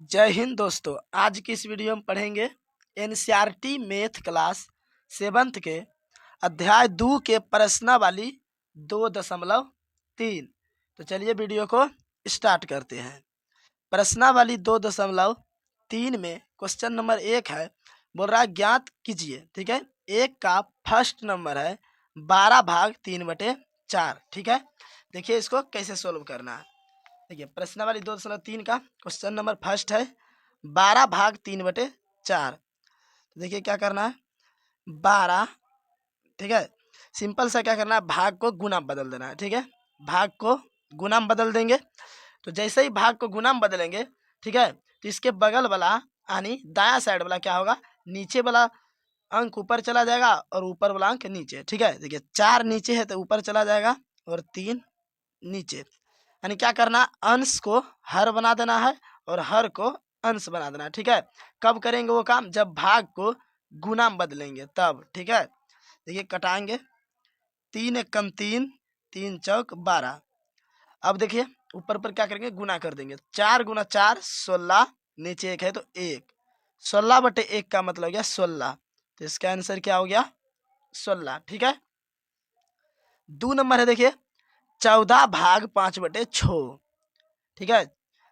जय हिंद दोस्तों। आज की इस वीडियो में पढ़ेंगे एनसीईआरटी मैथ क्लास 7th के अध्याय 2 के प्रश्नावली 2.3। तो चलिए वीडियो को स्टार्ट करते हैं। प्रश्नावली 2.3 में क्वेश्चन नंबर 1 है, बोल रहा है ज्ञात कीजिए। ठीक है, एक का फर्स्ट नंबर है 12/3/4। ठीक है, देखिए इसको कैसे सोल्व करना है। देखिए प्रश्नावली 2.3 का क्वेश्चन नंबर फर्स्ट है 12/3/4। तो देखिए क्या करना है, 12। ठीक है, सिंपल सा क्या करना है, भाग को गुना में बदल देना है। ठीक है, भाग को गुना में बदल देंगे। तो जैसे ही भाग को गुना में बदलेंगे, ठीक है, तो इसके बगल वाला यानी दाया साइड वाला क्या होगा, नीचे वाला अंक ऊपर चला जाएगा और ऊपर वाला अंक नीचे। ठीक है, देखिए 4 नीचे है तो ऊपर चला जाएगा और 3 नीचे। यानी क्या करना, अंश को हर बना देना है और हर को अंश बना देना है। ठीक है, कब करेंगे वो काम, जब भाग को गुना में बदलेंगे तब। ठीक है, देखिए कटाएंगे, 3 एक कम 3, 3 चौक 12। अब देखिए ऊपर पर क्या करेंगे, गुना कर देंगे। 4 गुना 4 16, नीचे 1 है तो 1, 16/1 का मतलब हो गया 16। तो इसका आंसर क्या हो गया, 16। ठीक है, 2 नंबर है, देखिए 14/5/6। ठीक है,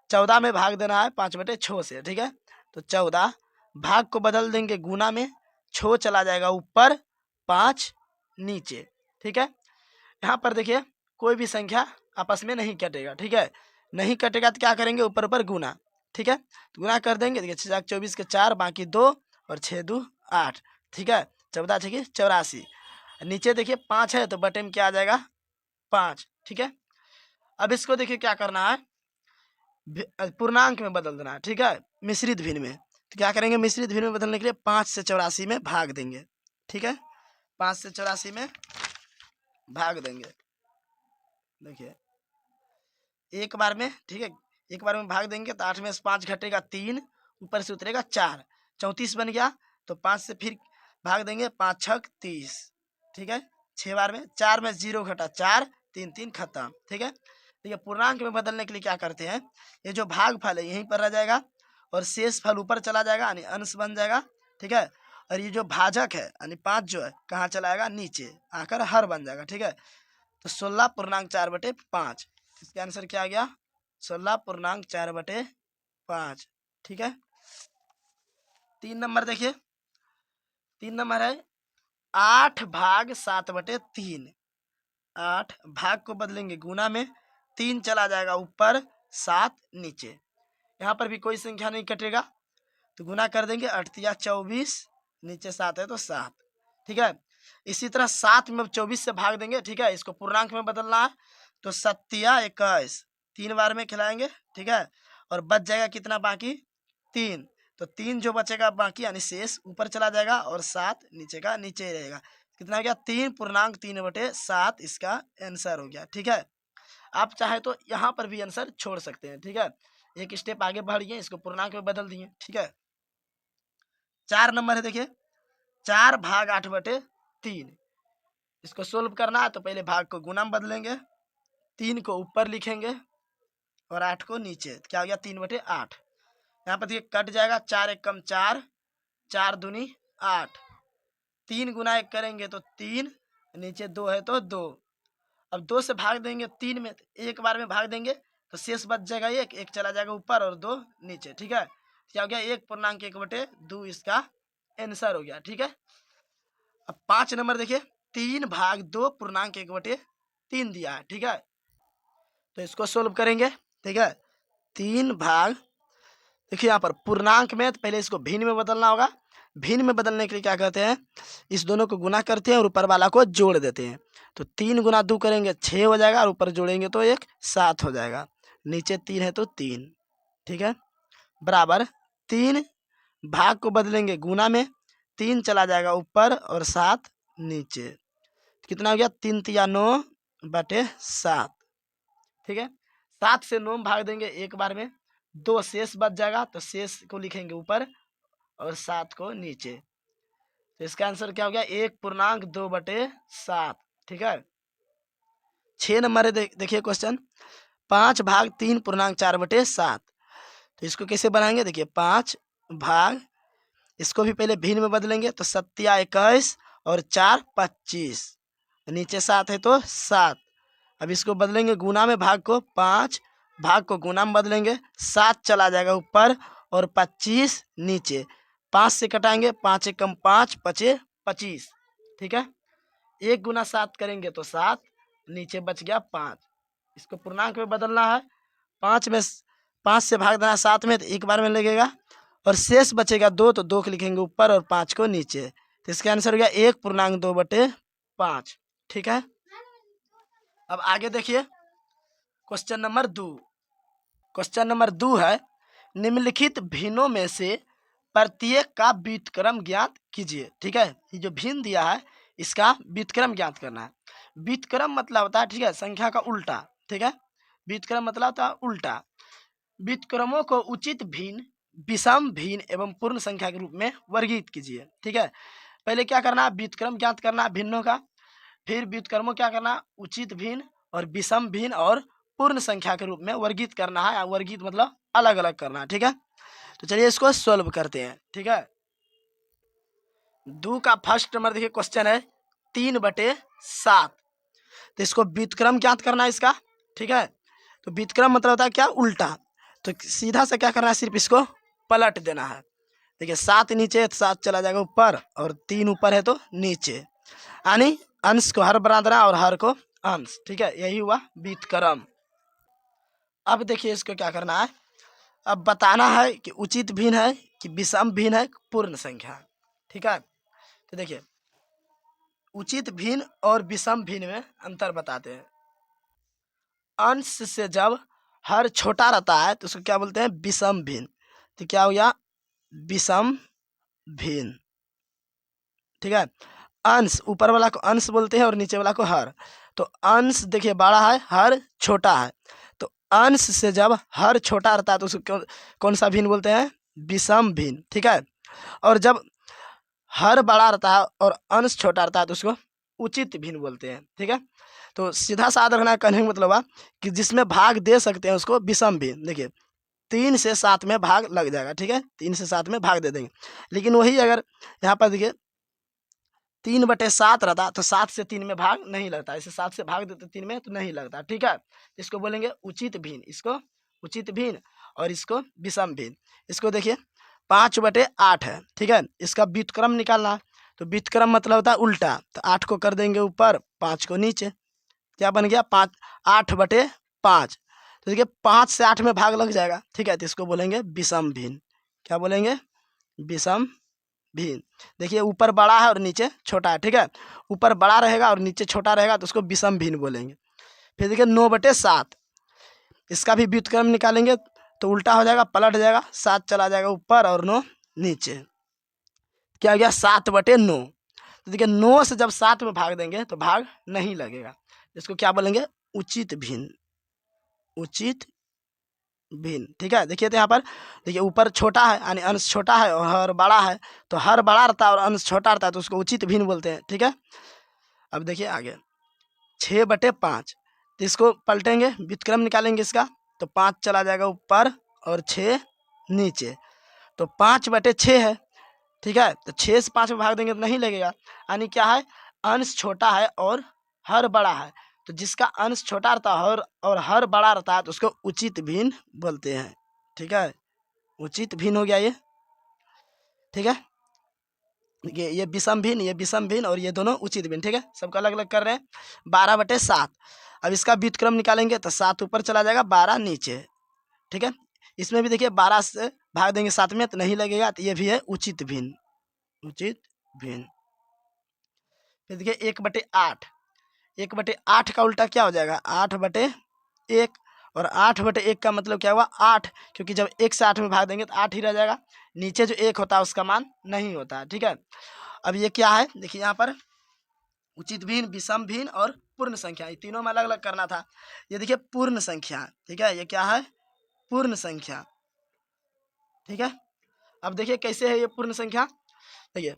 14 में भाग देना है 5/6 से। ठीक है, तो 14 भाग को बदल देंगे गुना में, 6 चला जाएगा ऊपर, 5 नीचे। ठीक है, यहाँ पर देखिए कोई भी संख्या आपस में नहीं कटेगा। ठीक है, नहीं कटेगा तो क्या करेंगे, ऊपर ऊपर गुना। ठीक है, तो गुना कर देंगे, देखिए 6 24 के 4, बाकी 2 और 6 2 8। ठीक है, 14 6 84। नीचे देखिए 5 है तो बटे में क्या आ जाएगा, 5। ठीक है, अब इसको देखिए क्या करना है, पूर्णांक में बदल देना है। ठीक है, मिश्रित भिन्न में। तो क्या करेंगे, मिश्रित भिन्न में बदलने के लिए 5 से 84 में भाग देंगे। ठीक है, 5 से 84 में भाग देंगे। देखिए एक बार में, ठीक है, एक बार में भाग देंगे तो 8 में से 5 घटेगा 3, ऊपर से उतरेगा 4, 34 बन गया। तो 5 से फिर भाग देंगे, 5 6 30। ठीक है, 6 बार में 4 में 0 घटा 4, 3 3 खत्म। ठीक है, देखिए पूर्णांक में बदलने के लिए क्या करते हैं, ये जो भाग फल है यहीं पर रह जाएगा और शेष फल ऊपर चला जाएगा यानी अंश बन जाएगा। ठीक है, और ये जो भाजक है यानी 5 जो है कहाँ चला जाएगा, नीचे आकर हर बन जाएगा। ठीक है, तो 16/4/5। इसका आंसर क्या आ गया, 16/4/5। ठीक है, 3 नंबर देखिए, 3 नंबर है 8/7/3। 8 भाग को बदलेंगे गुना में, 3 चला जाएगा ऊपर, 7 नीचे। यहाँ पर भी कोई संख्या नहीं कटेगा तो गुना कर देंगे, 8 या 24, नीचे 7 है तो 7। ठीक है, इसी तरह 7 में 24 से भाग देंगे। ठीक है, इसको पूर्णांक में बदलना है तो 7 या 21, 3 बार में खिलाएंगे। ठीक है, और बच जाएगा कितना बाकी, 3। तो 3 जो बचेगा बाकी यानी शेष ऊपर चला जाएगा और 7 नीचे का नीचे ही रहेगा। कितना हो गया, 3/3/7 इसका आंसर हो गया। ठीक है, आप चाहे तो यहाँ पर भी आंसर छोड़ सकते हैं। ठीक है, एक स्टेप आगे बढ़ गए, इसको पूर्णांक में बदल दिए। ठीक है, 4 नंबर है, देखिए 4/8/3। इसको सोल्व करना है तो पहले भाग को गुना में बदलेंगे, 3 को ऊपर लिखेंगे और 8 को नीचे। क्या हो गया, 3/8। यहाँ पर देखिए कट जाएगा, 4 एक कम 4, 4 दूनी 8, 3 गुना 1 करेंगे तो 3, नीचे 2 है तो 2। अब 2 से भाग देंगे 3 में, एक बार में भाग देंगे तो शेष बच जाएगा 1, 1 चला जाएगा ऊपर और 2 नीचे। ठीक है, क्या हो गया, 1/1/2 इसका आंसर हो गया। ठीक है, अब 5 नंबर देखिए, 3/2 पूर्णांक 1/3 दिया है। ठीक है, तो इसको सोल्व करेंगे। ठीक है, 3 भाग, देखिए यहाँ पर पूर्णांक में तो पहले इसको भिन्न में बदलना होगा। भिन्न में बदलने के लिए क्या करते हैं, इस दोनों को गुना करते हैं और ऊपर वाला को जोड़ देते हैं। तो 3 गुना 2 करेंगे 6 हो जाएगा और ऊपर जोड़ेंगे तो 1 7 हो जाएगा। नीचे 3 है तो 3। ठीक है, बराबर 3 भाग को बदलेंगे गुना में, 3 चला जाएगा ऊपर और 7 नीचे। कितना हो गया, 3 तिया 9/7। ठीक है, 7 से 9 में भाग देंगे एक बार में, 2 शेष बच जाएगा तो शेष को लिखेंगे ऊपर और 7 को नीचे। तो इसका आंसर क्या हो गया, 1/2/7। ठीक है, 6 नंबर है, देखिए क्वेश्चन 5/3 पूर्णांक 4/7। तो इसको कैसे बनाएंगे, देखिए 5 भाग, इसको भी पहले भिन्न में बदलेंगे तो 7 21 और 4 25, नीचे 7 है तो 7। अब इसको बदलेंगे गुना में, भाग को 5 भाग को गुना में बदलेंगे, 7 चला जाएगा ऊपर और 25 नीचे, 5 से कटाएंगे, 5 एकम 5 पचे 25, ठीक है। 1 गुना 7 करेंगे तो 7, नीचे बच गया 5। इसको पूर्णांक में बदलना है, 5 से भाग देना 7 में तो एक बार में लगेगा, और शेष बचेगा 2 तो 2 को लिखेंगे ऊपर और 5 को नीचे, तो इसका आंसर हो गया 1/2/5, ठीक है। अब आगे देखिए क्वेश्चन नंबर 2। क्वेश्चन नंबर 2 है, निम्नलिखित भिन्नों में से प्रत्येक का व्युत्क्रम ज्ञात कीजिए, ठीक है। ये जो भिन्न दिया है इसका व्युत्क्रम ज्ञात करना है। व्युत्क्रम मतलब होता है, ठीक है, संख्या का उल्टा, ठीक है। व्युत्क्रम मतलब होता है उल्टा। व्युत्क्रमों को उचित भिन्न, विषम भिन्न एवं पूर्ण संख्या के रूप में वर्गीकृत कीजिए, ठीक है। पहले क्या करना है, व्युत्क्रम ज्ञात करना है भिन्नों का, फिर व्युत्क्रमों क्या करना, उचित भिन्न और विषम भिन्न और पूर्ण संख्या के रूप में वर्गीकृत करना है। वर्गीकृत मतलब अलग अलग करना है, ठीक है। तो चलिए इसको सॉल्व करते हैं, ठीक है। 2 का फर्स्ट नंबर देखिए क्वेश्चन है 3/7, तो इसको व्युत्क्रम ज्ञात करना है इसका, ठीक है। तो व्युत्क्रम मतलब होता है क्या, उल्टा। तो सीधा से क्या करना है, सिर्फ इसको पलट देना है। देखिए 7 नीचे है तो 7 चला जाएगा ऊपर, और 3 ऊपर है तो नीचे, यानी अंश को हर बना देना और हर को अंश, ठीक है। यही हुआ व्युत्क्रम। अब देखिए इसको क्या करना है, अब बताना है कि उचित भिन्न है कि विषम भिन्न है, पूर्ण संख्या, ठीक है। तो देखिए उचित भिन्न और विषम भिन्न में अंतर बताते हैं। अंश से जब हर छोटा रहता है तो उसको क्या बोलते हैं, विषम भिन्न। तो क्या हो गया, विषम भिन्न, ठीक है। अंश ऊपर वाला को अंश बोलते हैं और नीचे वाला को हर। तो अंश देखिए बड़ा है, हर छोटा है, तो अंश से जब हर छोटा रहता है तो उसको कौन सा भिन्न बोलते हैं, विषम भिन्न, ठीक है। और जब हर बड़ा रहता है और अंश छोटा रहता है तो उसको उचित भिन्न बोलते हैं, ठीक है। तो सीधा साधा रखना, कहने का मतलब है कि जिसमें भाग दे सकते हैं उसको विषम भिन्न। देखिए 3 से 7 में भाग लग जाएगा, ठीक है, 3 से 7 में भाग दे देंगे। लेकिन वही अगर यहाँ पर देखिए 3/7 रहता तो 7 से 3 में भाग नहीं लगता, इसे 7 से भाग देते 3 में तो नहीं लगता, ठीक है। इसको बोलेंगे उचित भिन्न, इसको उचित भिन्न और इसको विषम भिन्न। इसको देखिए 5/8 है, ठीक है। इसका व्युत्क्रम निकालना है, तो व्युत्क्रम मतलब होता है उल्टा, तो 8 को कर देंगे ऊपर, 5 को नीचे, क्या बन गया 8/5। तो देखिए 5 से 8 में भाग लग जाएगा, ठीक है। तो इसको बोलेंगे विषम भिन्न, क्या बोलेंगे, विषम भिन्न। देखिए ऊपर बड़ा है और नीचे छोटा है, ठीक है। ऊपर बड़ा रहेगा और नीचे छोटा रहेगा तो उसको विषम भिन्न बोलेंगे। फिर देखिए 9/7, इसका भी व्युत्क्रम निकालेंगे तो उल्टा हो जाएगा, पलट जाएगा, 7 चला जाएगा ऊपर और 9 नीचे, क्या हो गया 7/9। तो देखिए 9 से जब 7 में भाग देंगे तो भाग नहीं लगेगा, इसको क्या बोलेंगे, उचित भिन्न, उचित भिन्न, ठीक है। देखिए तो यहाँ पर देखिए ऊपर छोटा है यानी अंश छोटा है और हर बड़ा है, तो हर बड़ा रहता है और अंश छोटा रहता है तो उसको उचित भिन्न बोलते हैं, ठीक है। अब देखिए आगे 6/5, तो इसको पलटेंगे, व्युत्क्रम निकालेंगे इसका, तो 5 चला जाएगा ऊपर और 6 नीचे, तो 5/6 है, ठीक है। तो 6 से 5 में भाग देंगे तो नहीं लगेगा, यानी क्या है, अंश छोटा है और हर बड़ा है, तो जिसका अंश छोटा रहता है और हर बड़ा रहता है तो उसको उचित भिन्न बोलते हैं, ठीक है। उचित भिन्न हो गया ये, ठीक है। ये विषम भिन्न, ये विषम भिन्न और ये दोनों उचित भिन्न, ठीक है। सबका अलग अलग कर रहे हैं। 12/7, अब इसका व्युत्क्रम निकालेंगे तो 7 ऊपर चला जाएगा, 12 नीचे, ठीक है। इसमें भी देखिए 12 से भाग देंगे 7 में तो नहीं लगेगा, तो ये भी है उचित भिन्न, उचित भिन्न। फिर देखिए 1/8, 1/8 का उल्टा क्या हो जाएगा, 8/1, और 8/1 का मतलब क्या हुआ 8, क्योंकि जब 1 से 8 में भाग देंगे तो 8 ही रह जाएगा, नीचे जो 1 होता है उसका मान नहीं होता है, ठीक है। अब ये क्या है, देखिए यहाँ पर उचित भिन्न, विषम भिन्न और पूर्ण संख्या, ये तीनों में अलग अलग करना था। ये देखिए पूर्ण संख्या, ठीक है, ये क्या है, पूर्ण संख्या, ठीक है। अब देखिए कैसे है ये पूर्ण संख्या, देखिए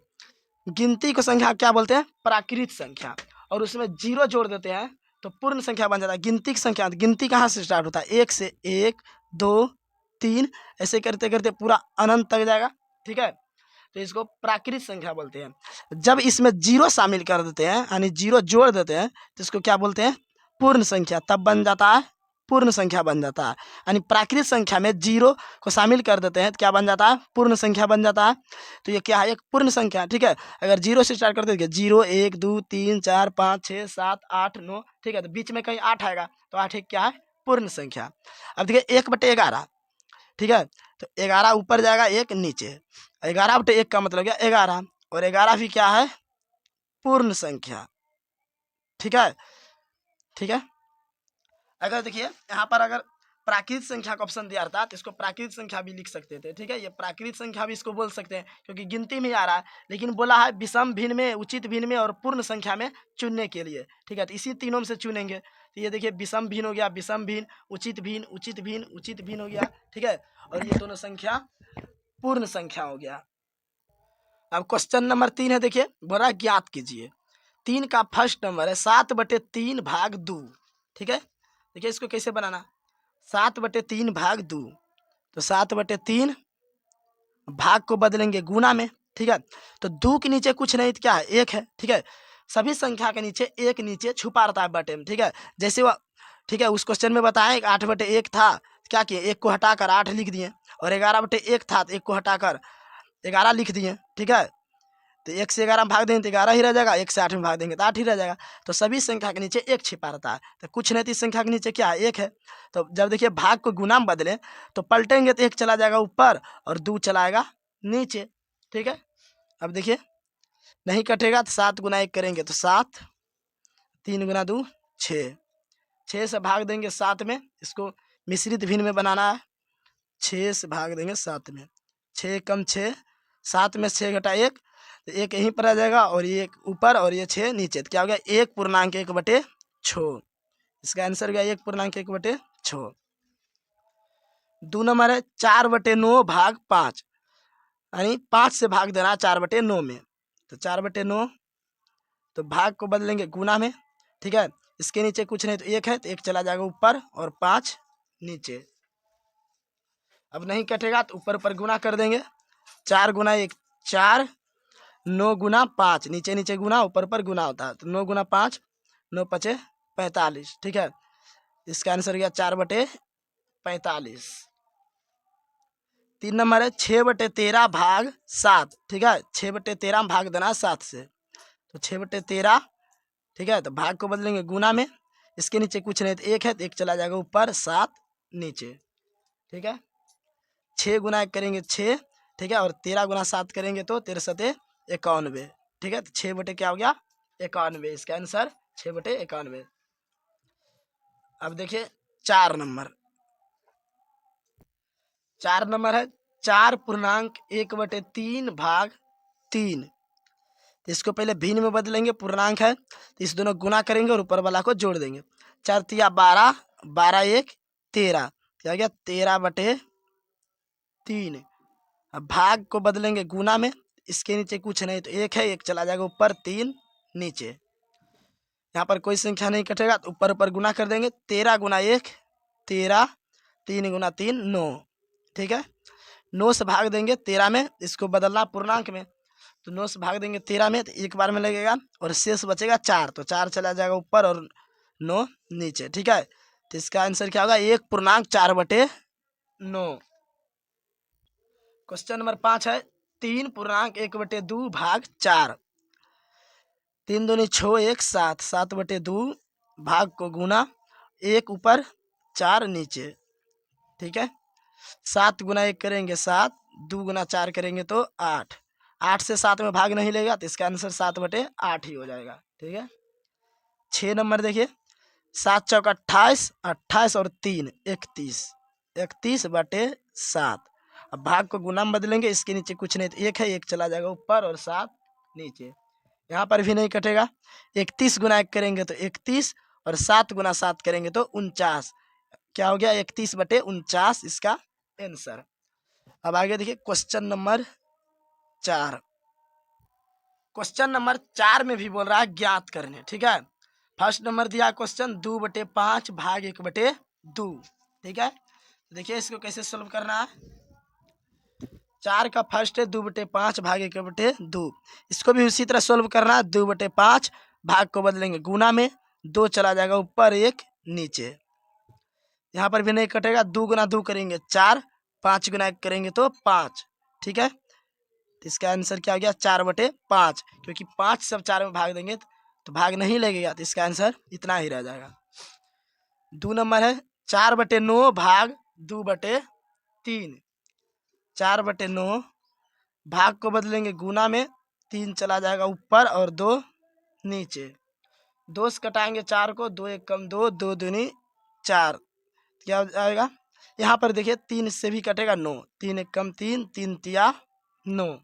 गिनती को संख्या क्या बोलते हैं, प्राकृत संख्या, और उसमें 0 जोड़ देते हैं तो पूर्ण संख्या बन जाता है। गिनती की संख्या, गिनती कहाँ से स्टार्ट होता है, 1 से 1 2 3, ऐसे करते करते पूरा अनंत तक जाएगा। ठीक है, तो इसको प्राकृत संख्या बोलते हैं। जब इसमें जीरो शामिल कर देते हैं यानी जीरो जोड़ देते हैं तो इसको क्या बोलते हैं, पूर्ण संख्या, तब बन जाता है पूर्ण संख्या बन जाता है। यानी प्राकृत संख्या में जीरो को शामिल कर देते हैं तो क्या बन जाता है, पूर्ण संख्या बन जाता है। तो ये क्या है, एक पूर्ण संख्या। ठीक है, अगर जीरो से स्टार्ट करते हैं 0 1 2 3 4 5 6 7 8 9, ठीक है, तो बीच में कहीं 8 आएगा तो 8 एक क्या है, पूर्ण संख्या। अब देखिए 1/11, ठीक है, तो 11 ऊपर जाएगा, एक नीचे। 11/1 का मतलब क्या, 11, और 11 भी क्या है, पूर्ण संख्या। ठीक है, ठीक है। अगर देखिए यहाँ पर अगर प्राकृत संख्या का ऑप्शन दिया रहता तो इसको प्राकृत संख्या भी लिख सकते थे। ठीक है, ये प्राकृत संख्या भी इसको बोल सकते हैं क्योंकि गिनती में आ रहा है, लेकिन बोला है विषम भिन्न में, उचित भिन्न में और पूर्ण संख्या में चुनने के लिए। ठीक है, तो इसी तीनों में से चुनेंगे। तो ये देखिए विषम भिन्न हो गया, विषम भिन्न, उचित भिन्न, उचित भिन्न, उचित भिन्न हो गया। ठीक है, और ये दोनों संख्या पूर्ण संख्या हो गया। अब क्वेश्चन नंबर 3 है, देखिए बोल रहा है ज्ञात कीजिए। 3 का फर्स्ट नंबर है 7/3 भाग 2। ठीक है, देखिए इसको कैसे बनाना, 7/3 भाग 2, तो 7/3 भाग को बदलेंगे गुना में। ठीक है, तो 2 के नीचे कुछ नहीं तो क्या है, 1 है। ठीक है, सभी संख्या के नीचे 1 नीचे छुपा रहता है बटे में। ठीक है, जैसे वो, ठीक है, उस क्वेश्चन में बताएं 8/1 था, क्या किए, 1 को हटाकर 8 लिख दिए, और 11/1 था तो 1 को हटाकर 11 लिख दिए। ठीक है, तो 1 से 11 में भाग देंगे तो 11 ही रह जाएगा, 1 से 8 में भाग देंगे तो 8 ही रह जाएगा। तो सभी संख्या के नीचे 1 छिपा रहता है, तो कुछ नहीं तो इस संख्या के नीचे क्या है, 1 है। तो जब देखिए भाग को गुना में बदले तो पलटेंगे तो 1 चला जाएगा ऊपर और 2 चला आएगा नीचे। ठीक है, अब देखिए नहीं कटेगा तो 7 गुना 1 करेंगे तो 7, 3 गुना 2 6, 6 से भाग देंगे 7 में, इसको मिश्रित भिन्न में बनाना है। 6 से भाग देंगे 7 में, 6 कम 6, 7 में 6 घटा 1, तो 1 यहीं पर आ जाएगा और ये 1 ऊपर और ये 6 नीचे, तो क्या हो गया, 1/1/6। इसका आंसर गया 1/1/6। 2 नंबर है 4/9 भाग 5, यानी 5 से भाग देना 4/9 में, तो 4/9 तो भाग को बदलेंगे गुना में। ठीक है, इसके नीचे कुछ नहीं तो 1 है तो 1 चला जाएगा ऊपर और 5 नीचे। अब नहीं कटेगा तो ऊपर ऊपर गुना कर देंगे, 4 गुना 1 4, 9 गुना 5, नीचे नीचे गुना ऊपर ऊपर गुना होता है, तो 9 गुना 5, 9 पचे 45। ठीक है, इसका आंसर गया 4/45। 3 नंबर है 6/13 भाग 7। ठीक है, 6/13 में भाग देना 7 से, तो 6/13, ठीक है, तो भाग को बदलेंगे गुना में, इसके नीचे कुछ नहीं तो 1 है तो 1 चला जाएगा ऊपर, 7 नीचे। ठीक है, 6 गुना 1 करेंगे 6, ठीक है, और 13 गुना 7 करेंगे तो 13 सते 91। ठीक है, तो 6 बटे क्या हो गया, 91। इसका आंसर 6/91। अब देखिए 4 नंबर, 4 नंबर है 4/1/3 भाग 3। तो इसको पहले भिन्न में बदलेंगे, पूर्णांक है तो इस दोनों गुना करेंगे और ऊपर वाला को जोड़ देंगे। 4 तिया 12, 12 1 13, क्या गया 13/3। अब भाग को बदलेंगे गुना में, इसके नीचे कुछ नहीं तो 1 है, 1 चला जाएगा ऊपर, 3 नीचे। यहाँ पर कोई संख्या नहीं कटेगा तो ऊपर ऊपर गुना कर देंगे, 13 गुना 1 13, 3 गुना 3 9। ठीक है, 9 से भाग देंगे 13 में, इसको बदलना पूर्णांक में, तो 9 से भाग देंगे 13 में तो एक बार में लगेगा और शेष बचेगा 4, तो 4 चला जाएगा ऊपर और 9 नीचे। ठीक है, तो इसका आंसर क्या होगा, 1/4/9। क्वेश्चन नंबर 5 है 3/1/2 भाग 4। 3 दूनी 6 1 7, 7/2 भाग को गुना, 1 ऊपर 4 नीचे। ठीक है, 7 गुना 1 करेंगे 7, 2 गुना 4 करेंगे तो 8, 8 से 7 में भाग नहीं लेगा तो इसका आंसर 7/8 ही हो जाएगा। ठीक है, 6 नंबर देखिए 7 चौक 28, 28 और 3 31, 31/7। अब भाग को गुना में बदलेंगे, इसके नीचे कुछ नहीं तो 1 है, 1 चला जाएगा ऊपर और 7 नीचे। यहाँ पर भी नहीं कटेगा, 31 गुना 1 करेंगे तो 31 और 7 गुना 7 करेंगे तो 49, क्या हो गया 31/49 इसका आंसर। अब आगे देखिए क्वेश्चन नंबर 4। क्वेश्चन नंबर 4 में भी बोल रहा है ज्ञात करने। ठीक है, फर्स्ट नंबर दिया क्वेश्चन 2/5 भाग 1/2। ठीक है, देखिए इसको कैसे सोल्व करना है। 4 का फर्स्ट है 2/5 भागे के बटे 2। इसको भी उसी तरह सोल्व करना है। 2/5 भाग को बदलेंगे गुना में, 2 चला जाएगा ऊपर, 1 नीचे। यहाँ पर भी नहीं कटेगा, 2 गुना 2 करेंगे 4, 5 गुना 1 करेंगे तो 5। ठीक है, तो इसका आंसर क्या हो गया 4/5, क्योंकि 5 सब 4 में भाग देंगे तो भाग नहीं लगेगा, तो इसका आंसर इतना ही रह जाएगा। 2 नंबर है 4/9 भाग 2/3। 4/9 भाग को बदलेंगे गुना में, 3 चला जाएगा ऊपर और 2 नीचे। 2 से कटाएंगे 4 को, 2 1 कम 2, 2 दूनी 4, क्या हो जाएगा। यहाँ पर देखिए 3 से भी कटेगा 9, 3 1 कम 3, 3 तिया 9।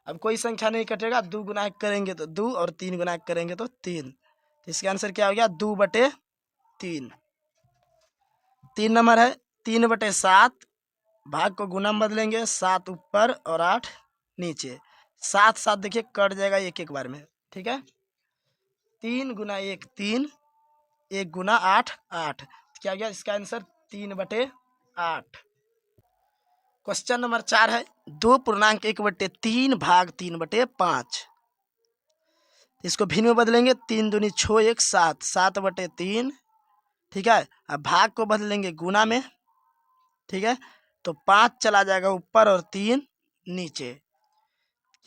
अब कोई संख्या नहीं कटेगा, 2 गुना 1 करेंगे तो 2 और 3 गुना 1 करेंगे तो 3, तो इसका आंसर क्या हो गया 2/3। 3 नंबर है 3/7 भाग को गुना में बदलेंगे, 7 ऊपर और 8 नीचे। 7 7 देखिए कट जाएगा एक एक बार में। ठीक है, 3 गुना 1 3, 1 गुना 8 8, क्या गया इसका आंसर 3/8। क्वेश्चन नंबर 4 है 2.1/3 भाग 3/5। इसको भिन्न में बदलेंगे, 3 दूनी 6 1 7, 7/3। ठीक है, अब भाग को बदलेंगे गुना में। ठीक है, तो 5 चला जाएगा ऊपर और 3 नीचे।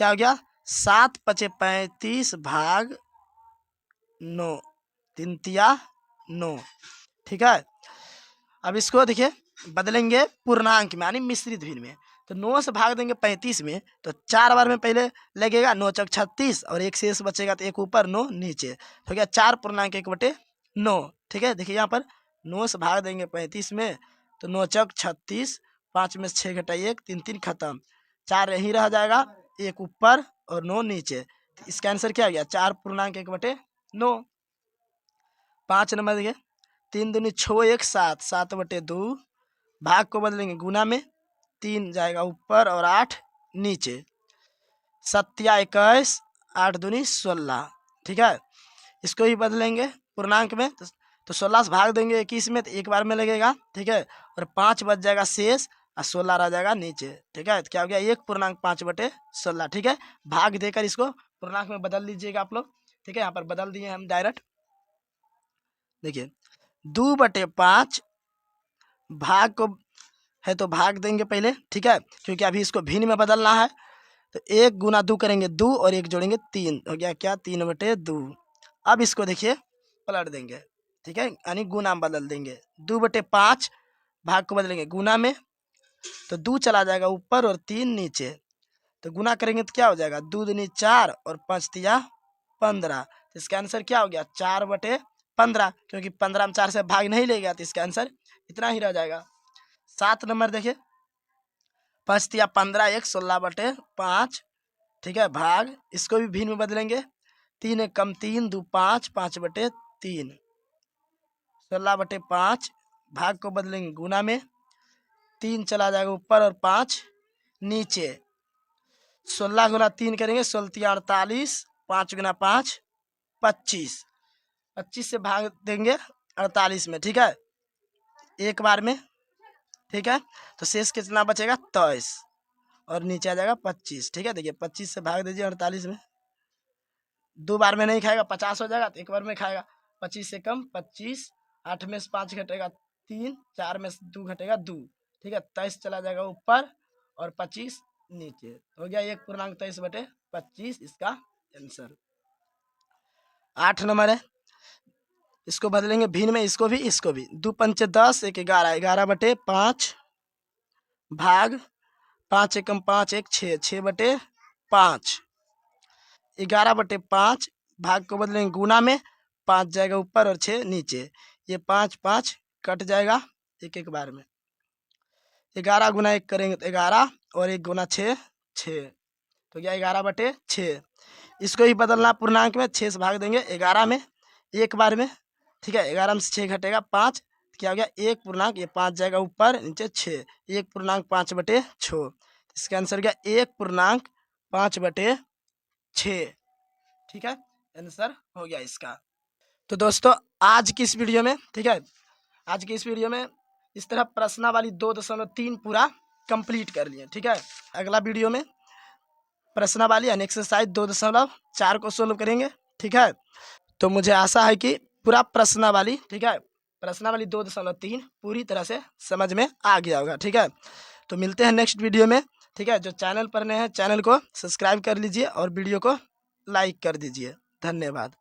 क्या हो गया 7 5 35 भाग 9, 3 तिया 9। ठीक है, अब इसको देखिए बदलेंगे पूर्णांक में यानी मिश्रित भिन्न में। तो 9 से भाग देंगे 35 में, तो 4 बार में पहले लगेगा, 9 चौक 36 और 1 शेष बचेगा, तो 1 ऊपर 9 नीचे, तो क्या 4.1/9। ठीक है, देखिए यहाँ पर 9 से भाग देंगे 35 में, तो 9 चौक 36, 5 में से 6 घटा 1, 3 3 खत्म, 4 यहीं रह जाएगा, 1 ऊपर और 9 नीचे। तो इसका आंसर क्या हो गया 4.1/9। 5 नंबर देखिए 3 दूनी 6 1 7, 7/2 भाग को बदलेंगे गुना में, 3 जाएगा ऊपर और 8 नीचे। 7 21, 8 दूनी 16। ठीक है, इसको ही बदलेंगे पूर्णांक में, तो 16 से भाग देंगे 21 में, तो एक बार में लगेगा। ठीक है, और 5 बच जाएगा शेष और 16 रह जाएगा नीचे। ठीक है, तो क्या हो गया 1.5/16। ठीक है, भाग देकर इसको पूर्णांक में बदल लीजिएगा आप लोग। ठीक है, यहाँ पर बदल दिए हम डायरेक्ट। देखिए 2/5 भाग को है तो भाग देंगे पहले। ठीक है, क्योंकि अभी इसको भिन्न में बदलना है, तो 1 गुना 2 करेंगे 2 और 1 जोड़ेंगे 3, हो गया क्या 3/2। अब इसको देखिए पलट देंगे। ठीक है, यानी गुना में बदल देंगे। 2/5 भाग को बदलेंगे गुना में, तो 2 चला जाएगा ऊपर और 3 नीचे, तो गुना करेंगे तो क्या हो जाएगा 2 दूनी 4 और 5 तिया 15। तो इसका आंसर क्या हो गया 4/15, क्योंकि 15 में 4 से भाग नहीं लेगा, तो इसका आंसर इतना ही रह जाएगा। 7 नंबर देखिए 5 तिया 15 1, 16/5। ठीक है, भाग इसको भी भिन्न में बदलेंगे, 3 1 कम 3, 2 5, 5/3। 16/5 भाग को बदलेंगे गुना में, 3 चला जाएगा ऊपर और 5 नीचे। 16 गुना 3 करेंगे, 16 तिया 48, 5 गुना 5 25, 25 से भाग देंगे 48 में। ठीक है, एक बार में। ठीक है, तो शेष कितना बचेगा 23 और नीचे आ जाएगा 25। ठीक है, देखिए 25 से भाग दीजिए 48 में, 2 बार में नहीं खाएगा, 50 हो जाएगा, तो एक बार में खाएगा। 25 से कम 25, 8 में से 5 घटेगा 3, 4 में से 2 घटेगा 2। ठीक है, 23 चला जाएगा ऊपर और 25 नीचे, हो गया 1.23/25 इसका आंसर। 8 नंबर है, इसको बदलेंगे भिन्न में, इसको भी 2 पंच 10, 1 11, 11/5 भाग 5 एकम 5 1 6, 6/5। 11/5 भाग को बदलेंगे गुना में, 5 जाएगा ऊपर और 6 नीचे, ये 5 5 कट जाएगा एक एक बार में। 11 गुना 1 करेंगे तो 11 और 1 गुना 6 6, तो क्या 11/6। इसको ही बदलना पूर्णांक में, 6 से भाग देंगे 11 में एक बार में। ठीक है, 11 में से 6 घटेगा 5, क्या हो गया 1 ये 5 जाएगा ऊपर नीचे 6, 1.5/6। इसका आंसर क्या 1.5/6। ठीक है, आंसर हो गया इसका। तो दोस्तों आज की इस वीडियो में, ठीक है, आज की इस वीडियो में इस तरह प्रश्नावली 2.3 पूरा कंप्लीट कर लिए। ठीक है, अगला वीडियो में प्रश्नावली यानी एक्सरसाइज 2.4 को सोल्व करेंगे। ठीक है, तो मुझे आशा है कि पूरा प्रश्नावली, ठीक है, प्रश्नावली 2.3 पूरी तरह से समझ में आ गया होगा। ठीक है, तो मिलते हैं नेक्स्ट वीडियो में। ठीक है, जो चैनल पर नए हैं चैनल को सब्सक्राइब कर लीजिए और वीडियो को लाइक कर दीजिए। धन्यवाद।